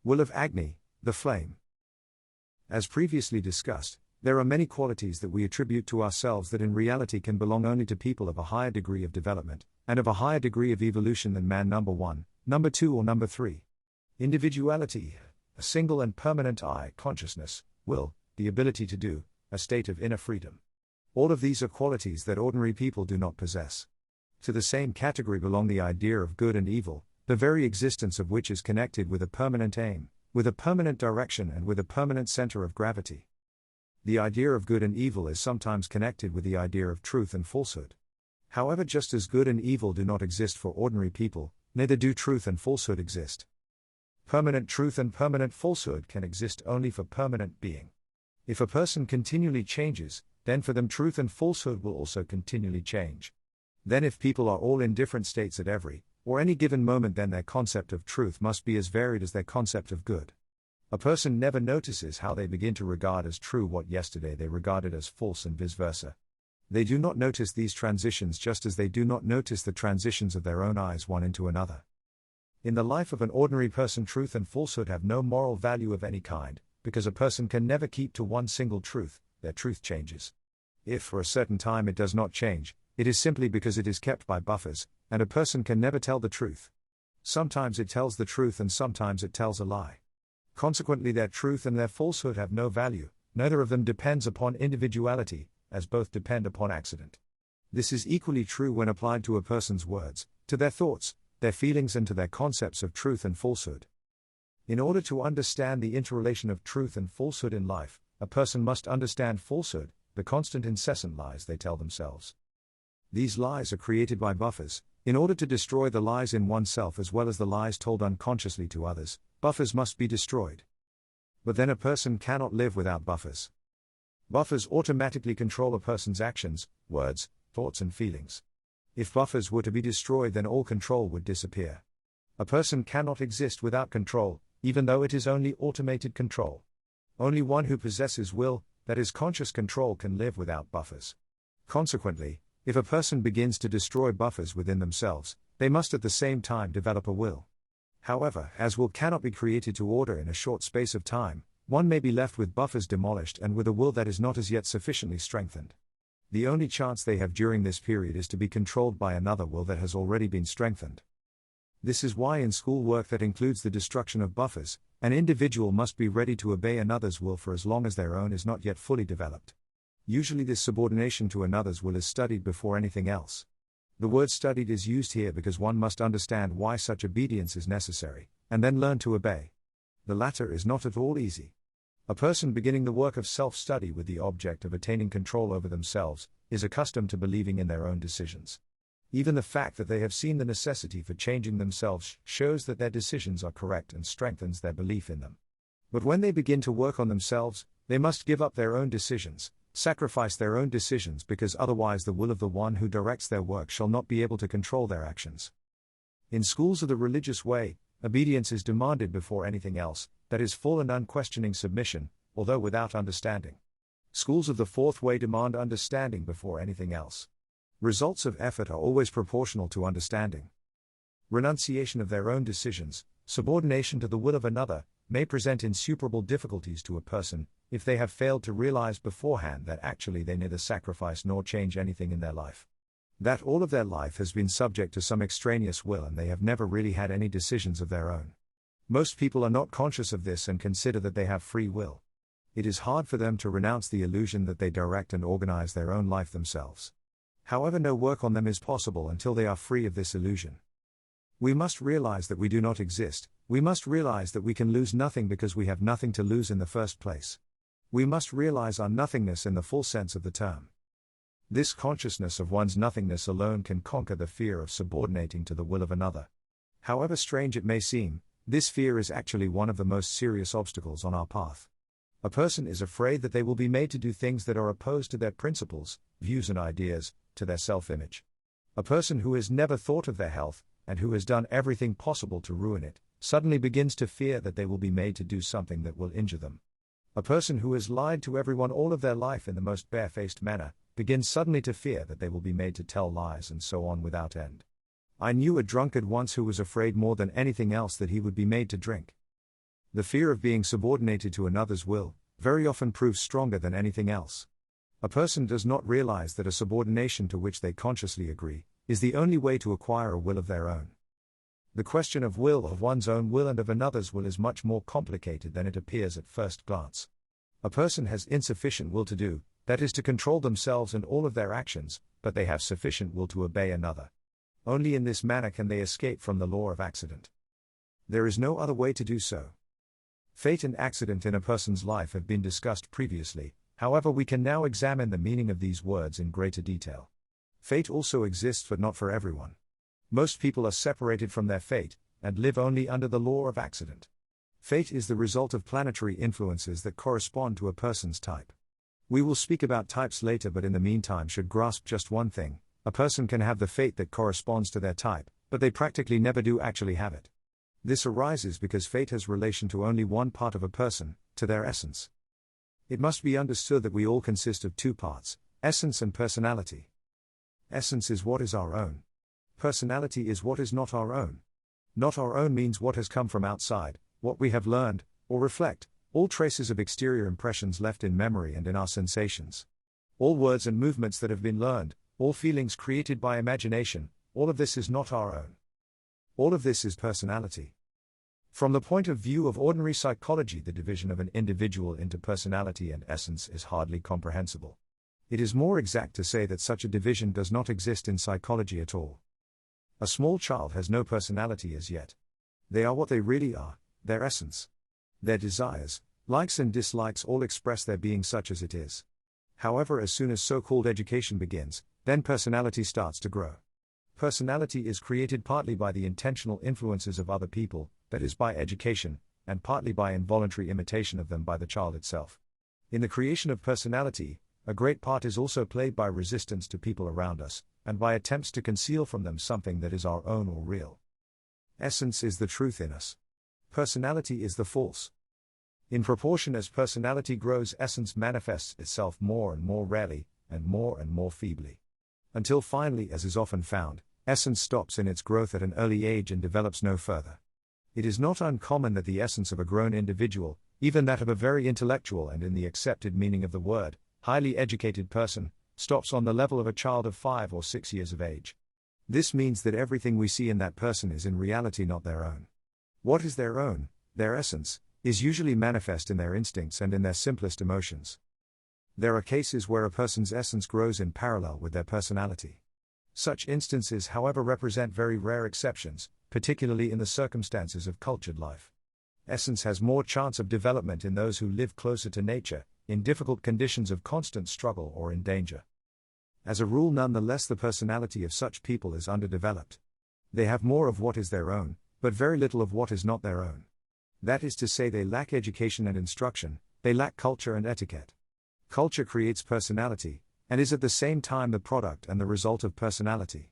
Will of Agni, the flame. As previously discussed, there are many qualities that we attribute to ourselves that in reality can belong only to people of a higher degree of development, and of a higher degree of evolution than man number 1, number 2 or number 3. Individuality, a single and permanent I, consciousness, will, the ability to do, a state of inner freedom. All of these are qualities that ordinary people do not possess. To the same category belong the idea of good and evil, the very existence of which is connected with a permanent aim, with a permanent direction and with a permanent center of gravity. The idea of good and evil is sometimes connected with the idea of truth and falsehood. However, just as good and evil do not exist for ordinary people, neither do truth and falsehood exist. Permanent truth and permanent falsehood can exist only for permanent being. If a person continually changes, then for them truth and falsehood will also continually change. Then if people are all in different states at every, or any given moment, then their concept of truth must be as varied as their concept of good. A person never notices how they begin to regard as true what yesterday they regarded as false and vice versa. They do not notice these transitions, just as they do not notice the transitions of their own eyes one into another. In the life of an ordinary person, truth and falsehood have no moral value of any kind, because a person can never keep to one single truth. Their truth changes. If for a certain time it does not change, it is simply because it is kept by buffers, and a person can never tell the truth. Sometimes it tells the truth and sometimes it tells a lie. Consequently, their truth and their falsehood have no value, neither of them depends upon individuality, as both depend upon accident. This is equally true when applied to a person's words, to their thoughts, their feelings and to their concepts of truth and falsehood. In order to understand the interrelation of truth and falsehood in life, a person must understand falsehood, the constant incessant lies they tell themselves. These lies are created by buffers. In order to destroy the lies in oneself as well as the lies told unconsciously to others, buffers must be destroyed. But then a person cannot live without buffers. Buffers automatically control a person's actions, words, thoughts and feelings. If buffers were to be destroyed, then all control would disappear. A person cannot exist without control, even though it is only automated control. Only one who possesses will, that is conscious control, can live without buffers. Consequently, if a person begins to destroy buffers within themselves, they must at the same time develop a will. However, as will cannot be created to order in a short space of time, one may be left with buffers demolished and with a will that is not as yet sufficiently strengthened. The only chance they have during this period is to be controlled by another will that has already been strengthened. This is why in school work that includes the destruction of buffers, an individual must be ready to obey another's will for as long as their own is not yet fully developed. Usually this subordination to another's will is studied before anything else. The word studied is used here because one must understand why such obedience is necessary, and then learn to obey. The latter is not at all easy. A person beginning the work of self-study with the object of attaining control over themselves, is accustomed to believing in their own decisions. Even the fact that they have seen the necessity for changing themselves shows that their decisions are correct and strengthens their belief in them. But when they begin to work on themselves, they must give up their own decisions, sacrifice their own decisions, because otherwise the will of the one who directs their work shall not be able to control their actions. In schools of the religious way, obedience is demanded before anything else, that is full and unquestioning submission, although without understanding. Schools of the fourth way demand understanding before anything else. Results of effort are always proportional to understanding. Renunciation of their own decisions, subordination to the will of another, may present insuperable difficulties to a person, if they have failed to realize beforehand that actually they neither sacrifice nor change anything in their life. That all of their life has been subject to some extraneous will and they have never really had any decisions of their own. Most people are not conscious of this and consider that they have free will. It is hard for them to renounce the illusion that they direct and organize their own life themselves. However, no work on them is possible until they are free of this illusion. We must realize that we do not exist. We must realize that we can lose nothing because we have nothing to lose in the first place. We must realize our nothingness in the full sense of the term. This consciousness of one's nothingness alone can conquer the fear of subordinating to the will of another. However strange it may seem, this fear is actually one of the most serious obstacles on our path. A person is afraid that they will be made to do things that are opposed to their principles, views and ideas, to their self-image. A person who has never thought of their health, and who has done everything possible to ruin it, suddenly begins to fear that they will be made to do something that will injure them. A person who has lied to everyone all of their life in the most barefaced manner, begins suddenly to fear that they will be made to tell lies and so on without end. I knew a drunkard once who was afraid more than anything else that he would be made to drink. The fear of being subordinated to another's will very often proves stronger than anything else. A person does not realize that a subordination to which they consciously agree is the only way to acquire a will of their own. The question of will, of one's own will and of another's will, is much more complicated than it appears at first glance. A person has insufficient will to do, that is, to control themselves and all of their actions, but they have sufficient will to obey another. Only in this manner can they escape from the law of accident. There is no other way to do so. Fate and accident in a person's life have been discussed previously, however we can now examine the meaning of these words in greater detail. Fate also exists, but not for everyone. Most people are separated from their fate, and live only under the law of accident. Fate is the result of planetary influences that correspond to a person's type. We will speak about types later, but in the meantime should grasp just one thing: a person can have the fate that corresponds to their type, but they practically never do actually have it. This arises because fate has relation to only one part of a person, to their essence. It must be understood that we all consist of two parts, essence and personality. Essence is what is our own. Personality is what is not our own. Not our own means what has come from outside, what we have learned, or reflect, all traces of exterior impressions left in memory and in our sensations. All words and movements that have been learned, all feelings created by imagination, all of this is not our own. All of this is personality. From the point of view of ordinary psychology, the division of an individual into personality and essence is hardly comprehensible. It is more exact to say that such a division does not exist in psychology at all. A small child has no personality as yet. They are what they really are, their essence. Their desires, likes and dislikes all express their being such as it is. However, as soon as so-called education begins, then personality starts to grow. Personality is created partly by the intentional influences of other people, that is by education, and partly by involuntary imitation of them by the child itself. In the creation of personality, a great part is also played by resistance to people around us, and by attempts to conceal from them something that is our own or real. Essence is the truth in us. Personality is the false. In proportion as personality grows, essence manifests itself more and more rarely, and more feebly. Until finally, as is often found, essence stops in its growth at an early age and develops no further. It is not uncommon that the essence of a grown individual, even that of a very intellectual and, in the accepted meaning of the word, highly educated person, stops on the level of a child of 5 or 6 years of age. This means that everything we see in that person is in reality not their own. What is their own, their essence, is usually manifest in their instincts and in their simplest emotions. There are cases where a person's essence grows in parallel with their personality. Such instances, however, represent very rare exceptions, particularly in the circumstances of cultured life. Essence has more chance of development in those who live closer to nature, in difficult conditions of constant struggle or in danger. As a rule, nonetheless, the personality of such people is underdeveloped. They have more of what is their own, but very little of what is not their own. That is to say, they lack education and instruction, they lack culture and etiquette. Culture creates personality, and is at the same time the product and the result of personality.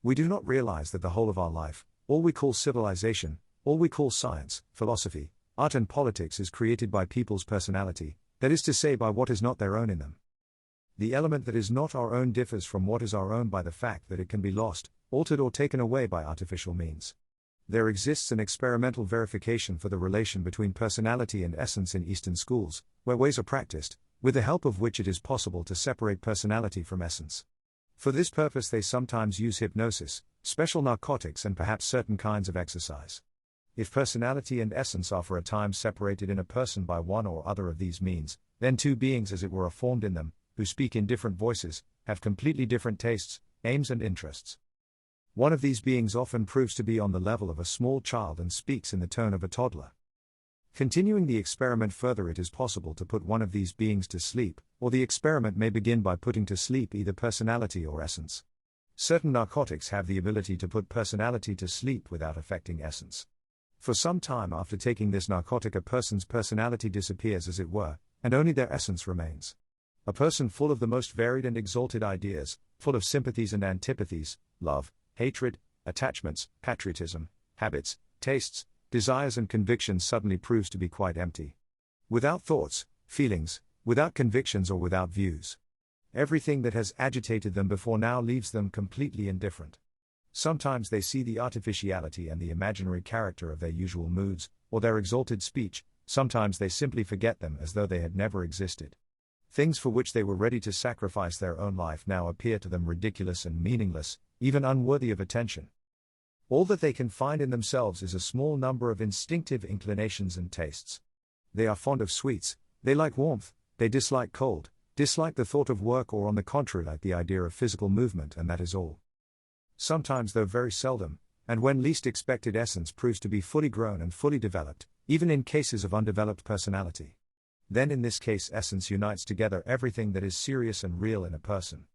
We do not realize that the whole of our life, all we call civilization, all we call science, philosophy, art and politics is created by people's personality, that is to say, by what is not their own in them. The element that is not our own differs from what is our own by the fact that it can be lost, altered or taken away by artificial means. There exists an experimental verification for the relation between personality and essence in Eastern schools, where ways are practiced, with the help of which it is possible to separate personality from essence. For this purpose they sometimes use hypnosis, special narcotics and perhaps certain kinds of exercise. If personality and essence are for a time separated in a person by one or other of these means, then two beings as it were are formed in them, who speak in different voices, have completely different tastes, aims and interests. One of these beings often proves to be on the level of a small child and speaks in the tone of a toddler. Continuing the experiment further, it is possible to put one of these beings to sleep, or the experiment may begin by putting to sleep either personality or essence. Certain narcotics have the ability to put personality to sleep without affecting essence. For some time after taking this narcotic, a person's personality disappears as it were, and only their essence remains. A person full of the most varied and exalted ideas, full of sympathies and antipathies, love, hatred, attachments, patriotism, habits, tastes, desires and convictions suddenly proves to be quite empty. Without thoughts, feelings, without convictions or without views. Everything that has agitated them before now leaves them completely indifferent. Sometimes they see the artificiality and the imaginary character of their usual moods, or their exalted speech, sometimes they simply forget them as though they had never existed. Things for which they were ready to sacrifice their own life now appear to them ridiculous and meaningless, even unworthy of attention. All that they can find in themselves is a small number of instinctive inclinations and tastes. They are fond of sweets, they like warmth, they dislike cold, dislike the thought of work, or on the contrary like the idea of physical movement, and that is all. Sometimes, though very seldom, and when least expected, essence proves to be fully grown and fully developed, even in cases of undeveloped personality. Then in this case essence unites together everything that is serious and real in a person.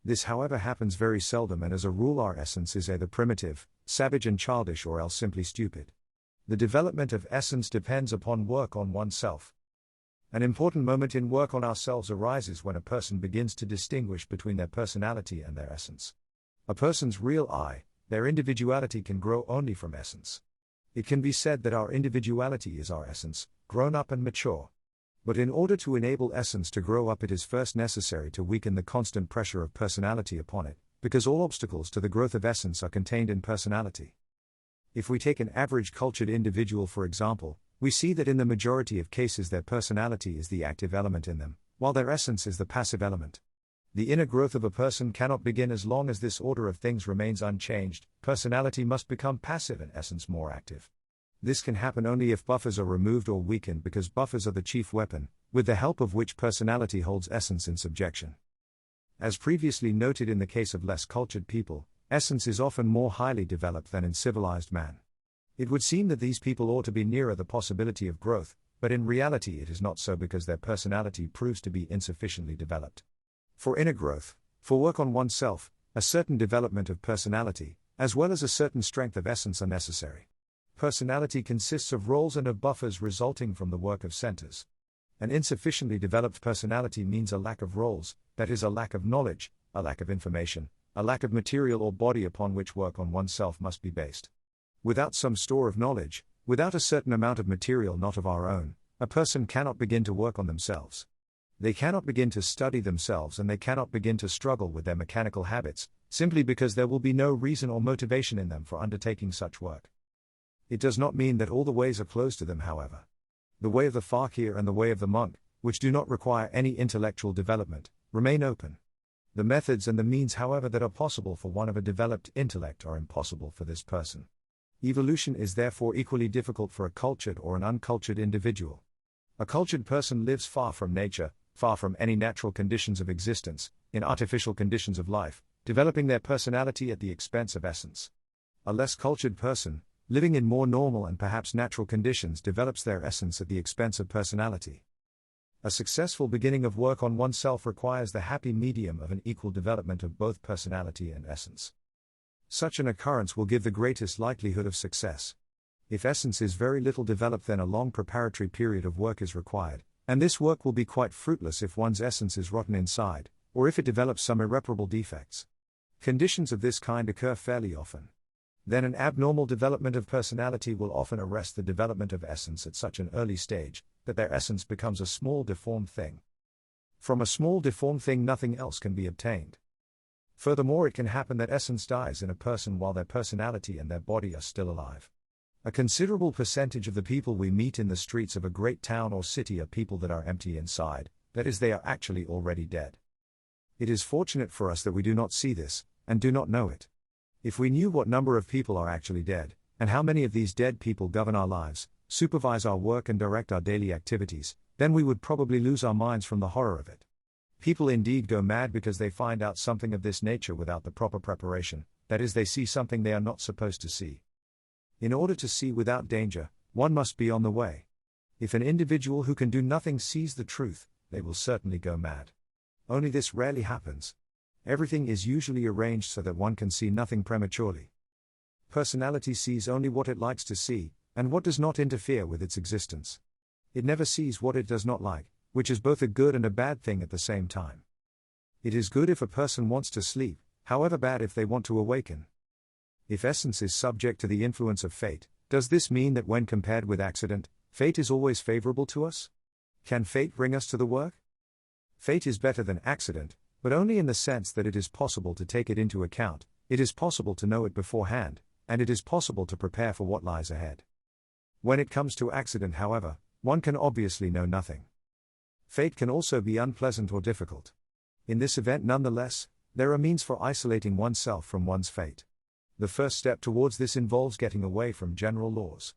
This however happens very seldom, and as a rule our essence is either primitive, savage and childish, or else simply stupid. The development of essence depends upon work on oneself. An important moment in work on ourselves arises when a person begins to distinguish between their personality and their essence. A person's real I, their individuality, can grow only from essence. It can be said that our individuality is our essence, grown up and mature. But in order to enable essence to grow up, it is first necessary to weaken the constant pressure of personality upon it, because all obstacles to the growth of essence are contained in personality. If we take an average cultured individual for example, we see that in the majority of cases their personality is the active element in them, while their essence is the passive element. The inner growth of a person cannot begin as long as this order of things remains unchanged. Personality must become passive and essence more active. This can happen only if buffers are removed or weakened, because buffers are the chief weapon, with the help of which personality holds essence in subjection. As previously noted in the case of less cultured people, essence is often more highly developed than in civilized man. It would seem that these people ought to be nearer the possibility of growth, but in reality it is not so, because their personality proves to be insufficiently developed. For inner growth, for work on oneself, a certain development of personality, as well as a certain strength of essence, are necessary. Personality consists of roles and of buffers resulting from the work of centers. An insufficiently developed personality means a lack of roles, that is, a lack of knowledge, a lack of information, a lack of material or body upon which work on oneself must be based. Without some store of knowledge, without a certain amount of material not of our own, a person cannot begin to work on themselves. They cannot begin to study themselves, and they cannot begin to struggle with their mechanical habits, simply because there will be no reason or motivation in them for undertaking such work. It does not mean that all the ways are closed to them, however. The way of the fakir and the way of the monk, which do not require any intellectual development, remain open. The methods and the means, however, that are possible for one of a developed intellect are impossible for this person. Evolution is therefore equally difficult for a cultured or an uncultured individual. A cultured person lives far from nature, far from any natural conditions of existence, in artificial conditions of life, developing their personality at the expense of essence. A less cultured person, living in more normal and perhaps natural conditions, develops their essence at the expense of personality. A successful beginning of work on oneself requires the happy medium of an equal development of both personality and essence. Such an occurrence will give the greatest likelihood of success. If essence is very little developed, then a long preparatory period of work is required, and this work will be quite fruitless if one's essence is rotten inside, or if it develops some irreparable defects. Conditions of this kind occur fairly often. Then an abnormal development of personality will often arrest the development of essence at such an early stage, that their essence becomes a small deformed thing. From a small deformed thing nothing else can be obtained. Furthermore, it can happen that essence dies in a person while their personality and their body are still alive. A considerable percentage of the people we meet in the streets of a great town or city are people that are empty inside, that is, they are actually already dead. It is fortunate for us that we do not see this, and do not know it. If we knew what number of people are actually dead, and how many of these dead people govern our lives, supervise our work and direct our daily activities, then we would probably lose our minds from the horror of it. People indeed go mad because they find out something of this nature without the proper preparation, that is, they see something they are not supposed to see. In order to see without danger, one must be on the way. If an individual who can do nothing sees the truth, they will certainly go mad. Only this rarely happens. Everything is usually arranged so that one can see nothing prematurely. Personality sees only what it likes to see, and what does not interfere with its existence. It never sees what it does not like, which is both a good and a bad thing at the same time. It is good if a person wants to sleep, however bad if they want to awaken. If essence is subject to the influence of fate, does this mean that when compared with accident, fate is always favorable to us? Can fate bring us to the work? Fate is better than accident, but only in the sense that it is possible to take it into account, it is possible to know it beforehand, and it is possible to prepare for what lies ahead. When it comes to accident, however, one can obviously know nothing. Fate can also be unpleasant or difficult. In this event, nonetheless, there are means for isolating oneself from one's fate. The first step towards this involves getting away from general laws.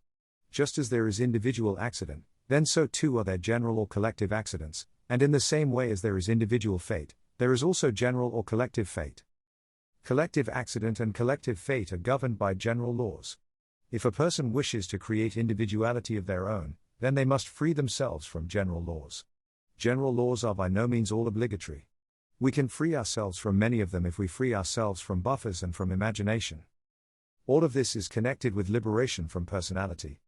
Just as there is individual accident, then so too are there general or collective accidents, and in the same way as there is individual fate, there is also general or collective fate. Collective accident and collective fate are governed by general laws. If a person wishes to create individuality of their own, then they must free themselves from general laws. General laws are by no means all obligatory. We can free ourselves from many of them if we free ourselves from buffers and from imagination. All of this is connected with liberation from personality.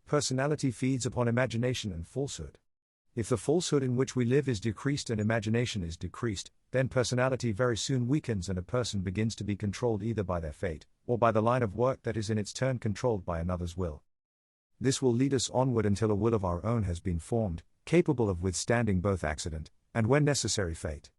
Personality feeds upon imagination and falsehood. If the falsehood in which we live is decreased and imagination is decreased, then personality very soon weakens and a person begins to be controlled either by their fate, or by the line of work that is in its turn controlled by another's will. This will lead us onward until a will of our own has been formed, capable of withstanding both accident, and when necessary fate.